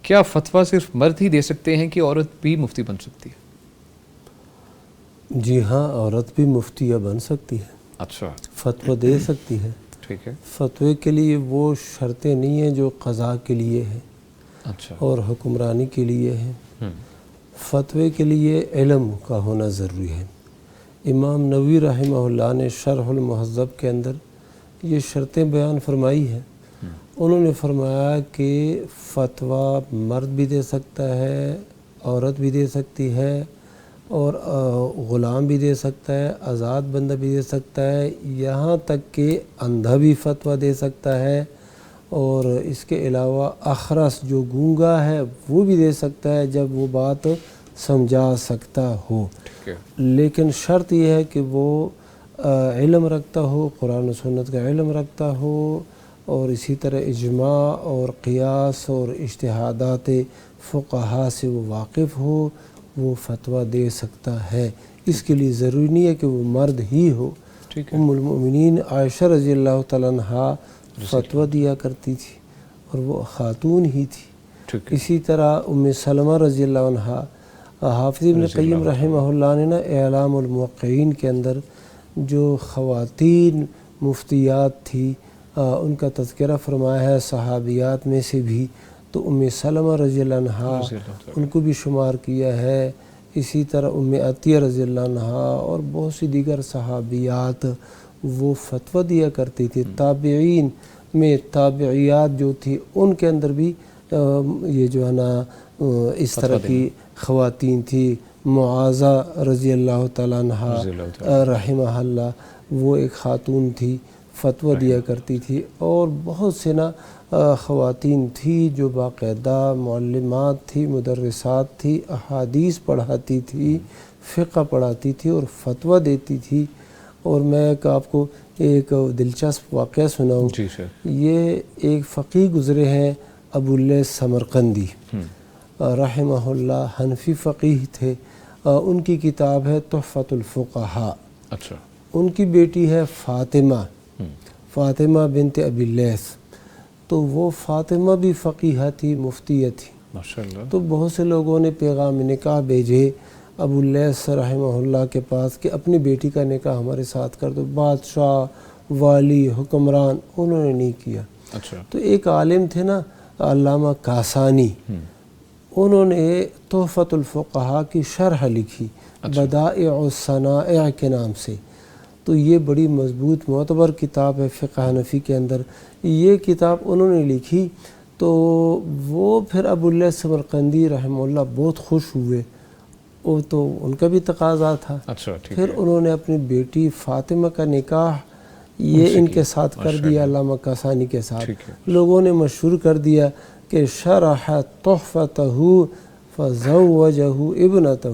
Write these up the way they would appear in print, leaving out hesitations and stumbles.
کیا فتویٰ صرف مرد ہی دے سکتے ہیں کہ عورت بھی مفتی بن سکتی ہے؟ جی ہاں، عورت بھی مفتیہ بن سکتی ہے، اچھا، فتویٰ دے سکتی ہے۔ ٹھیک ہے، فتوے کے لیے وہ شرطیں نہیں ہیں جو قضاء کے لیے ہیں اچھا، اور حکمرانی کے لیے ہیں۔ فتوے کے لیے علم کا ہونا ضروری ہے۔ امام نووی رحمہ اللہ نے شرح المہذب کے اندر یہ شرطیں بیان فرمائی ہیں۔ انہوں نے فرمایا کہ فتویٰ مرد بھی دے سکتا ہے، عورت بھی دے سکتی ہے، اور غلام بھی دے سکتا ہے، آزاد بندہ بھی دے سکتا ہے، یہاں تک کہ اندھا بھی فتویٰ دے سکتا ہے، اور اس کے علاوہ اخرس جو گونگا ہے وہ بھی دے سکتا ہے جب وہ بات سمجھا سکتا ہو۔ لیکن شرط یہ ہے کہ وہ علم رکھتا ہو، قرآن و سنت کا علم رکھتا ہو، اور اسی طرح اجماع اور قیاس اور اجتہادات فقہا سے وہ واقف ہو، وہ فتویٰ دے سکتا ہے۔ اس کے لیے ضروری نہیں ہے کہ وہ مرد ہی ہو۔ ام المؤمنین عائشہ رضی اللہ تعالیٰ عنہا فتویٰ دیا کرتی تھی اور وہ خاتون ہی تھی۔ اسی طرح ام سلمہ رضی اللہ عنہا، حافظ ابن قیم رحمہ اللہ نے اعلام الموقعین کے اندر جو خواتین مفتیات تھی ان کا تذکرہ فرمایا ہے، صحابیات میں سے بھی، تو ام سلمہ رضی اللہ عنہا ان کو بھی شمار کیا ہے۔ اسی طرح ام عطیہ رضی اللہ عنہا اور بہت سی دیگر صحابیات وہ فتویٰ دیا کرتی تھی۔ تابعین میں تابعیات جو تھی ان کے اندر بھی یہ جو ہے نا اس طرح کی خواتین تھی۔ معاذہ رضی اللہ تعالیٰ عنہا رحمہ اللہ، وہ ایک خاتون تھی، فتویٰ دیا کرتی تھی، اور بہت سے نا خواتین تھی جو باقاعدہ معلمات تھی، مدرسات تھی، احادیث پڑھاتی تھی، فقہ پڑھاتی تھی اور فتویٰ دیتی تھی۔ اور میں آپ کو ایک دلچسپ واقعہ سناؤں۔ یہ ایک فقیہ گزرے ہیں، ابو اللیث سمرقندی رحمہ اللہ، حنفی فقیہ تھے۔ ان کی کتاب ہے تحفۃ الفقہاء۔ اچھا، ان کی بیٹی ہے فاطمہ بنت ابی اللیث، تو وہ فاطمہ بھی فقیہ تھی، مفتیہ تھی۔ ماشاءاللہ۔ تو بہت سے لوگوں نے پیغام نکاح بھیجے ابو اللیث رحمہ اللہ کے پاس کہ اپنی بیٹی کا نکاح ہمارے ساتھ کر دو۔ بادشاہ، والی، حکمران، انہوں نے نہیں کیا۔ اچھا، تو ایک عالم تھے نا علامہ کاسانی، انہوں نے تحفۃ الفقہاء کی شرح لکھی بدائع الصنائع کے نام سے۔ تو یہ بڑی مضبوط معتبر کتاب ہے فقہ حنفی کے اندر۔ یہ کتاب انہوں نے لکھی تو وہ پھر ابو اللیث سمرقندی رحمہ اللہ بہت خوش ہوئے، وہ تو ان کا بھی تقاضا تھا۔ پھر انہوں نے اپنی بیٹی فاطمہ کا نکاح یہ ان کے ساتھ کر دیا، علامہ کاسانی کے ساتھ۔ لوگوں نے مشہور کر دیا کہ شرح تحفتہ فزوجہ ابنتہ،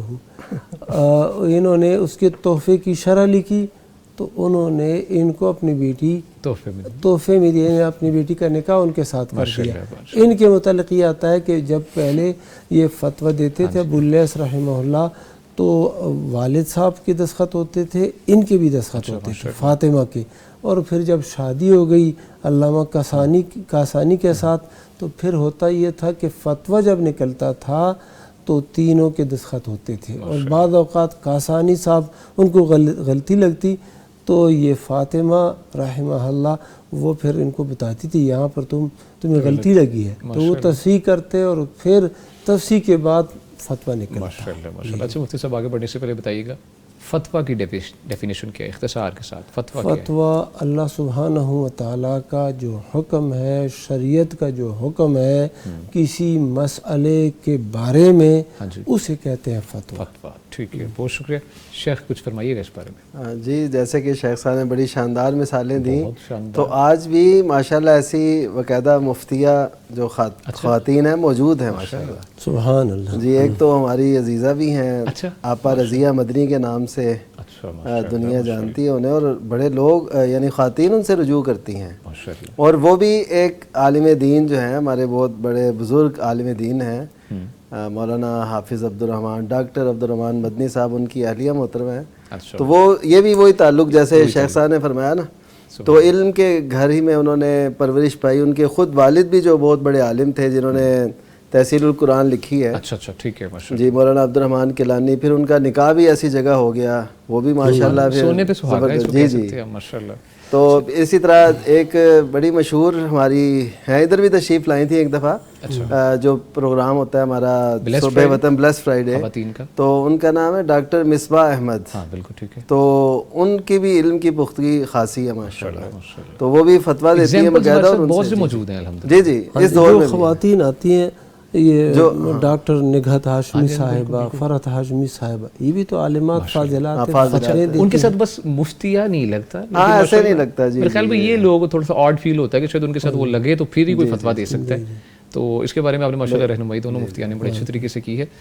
انہوں نے اس کے تحفے کی شرح لکھی تو انہوں نے ان کو اپنی بیٹی تحفے میں دیا، اپنی بیٹی کا نکاح ان کے ساتھ کر دیا۔ ان کے متعلق یہ آتا ہے کہ جب پہلے یہ فتویٰ دیتے تھے ابو اللیث رحمہ اللہ تو والد صاحب کے دستخط ہوتے تھے، ان کے بھی دستخط ہوتے تھے، فاطمہ کے۔ اور پھر جب شادی ہو گئی علامہ کاسانی کے ساتھ تو پھر ہوتا یہ تھا کہ فتویٰ جب نکلتا تھا تو تینوں کے دستخط ہوتے تھے، اور بعض اوقات کاسانی صاحب ان کو غلطی لگتی تو یہ فاطمہ رحمہ اللہ وہ پھر ان کو بتاتی تھی یہاں پر تمہیں غلطی لگی ہے، تو وہ تصحیح کرتے اور پھر تصحیح کے بعد فتویٰ نکلتا۔ ماشاءاللہ ماشاءاللہ۔ اچھا مفتی صاحب، آگے بڑھنے سے پہلے بتائیے گا فتویٰ کی ڈیفینیشن کیا ہے اختصار کے ساتھ؟ فتویٰ اللہ سبحانہ و تعالیٰ کا جو حکم ہے، شریعت کا جو حکم ہے کسی مسئلے کے بارے میں، اسے کہتے ہیں فتویٰ۔ ٹھیک ہے، بہت شکریہ شیخ، کچھ فرمائیے گا اس بارے میں۔ جی، جیسے کہ شیخ صاحب نے بڑی شاندار مثالیں دیں، تو آج بھی ماشاءاللہ ایسی باقاعدہ مفتیہ جو خواتین ہیں موجود ہیں ماشاءاللہ۔ سبحان اللہ۔ جی، ایک تو ہماری عزیزہ بھی ہیں، آپا رضیہ مدنی کے نام سے دنیا جانتی ہے انہیں، اور بڑے لوگ یعنی خواتین ان سے رجوع کرتی ہیں، اور وہ بھی ایک عالم دین جو ہیں، ہمارے بہت بڑے بزرگ عالم دین ہیں، مولانا حافظ عبدالرحمن، ڈاکٹر عبدالرحمن مدنی صاحب ان کی اہلیہ محترمہ ہیں۔ تو وہ یہ بھی وہی تعلق جیسے شیخ صاحب نے فرمایا نا، تو علم کے گھر ہی میں انہوں نے پرورش پائی۔ ان کے خود والد بھی جو بہت بڑے عالم تھے، جنہوں نے تحصیل القرآن لکھی ہے. اچھا اچھا ٹھیک ہے ماشاء جی مولانا عبد الرحمن کیلانی. پھر ان کا نکاح بھی ایسی جگہ ہو گیا, وہ بھی ماشاءاللہ سونے پہ سہاگا اس کو کہہ سکتے ہیں ماشاءاللہ. تو اسی طرح ایک بڑی مشہور ہماری ہیں, ادھر بھی تشریف لائی تھی ایک دفعہ, جو پروگرام ہوتا ہے ہمارا صبح وطن بلیس فرائیڈے, تو ان کا نام ہے ڈاکٹر مصباح احمد. ہاں بالکل ٹھیک ہے. تو ان کی بھی علم کی پختگی خاصی ہے ماشاءاللہ, تو وہ بھی فتویٰ دیتی ہیں باقاعدہ, اور بہت سے موجود ہیں الحمدللہ. جی جی اس دور میں خواتین آتی ہیں, یہ جو ڈاکٹر نگہت ہاشمی صاحبہ, فرحت ہاشمی صاحبہ, یہ بھی تو عالمات فاضلات ہیں. ان کے ساتھ بس مفتیہ نہیں لگتا, ہاں ایسے نہیں لگتا. جی میرے خیال میں یہ لوگ تھوڑا سا آڈ فیل ہوتا ہے کہ شاید ان کے ساتھ وہ لگے تو پھر ہی کوئی فتویٰ دے سکتا ہے. تو اس کے بارے میں آپ نے ماشاءاللہ رہنمائی دونوں مفتیان نے بڑے اچھے طریقے سے کی ہے.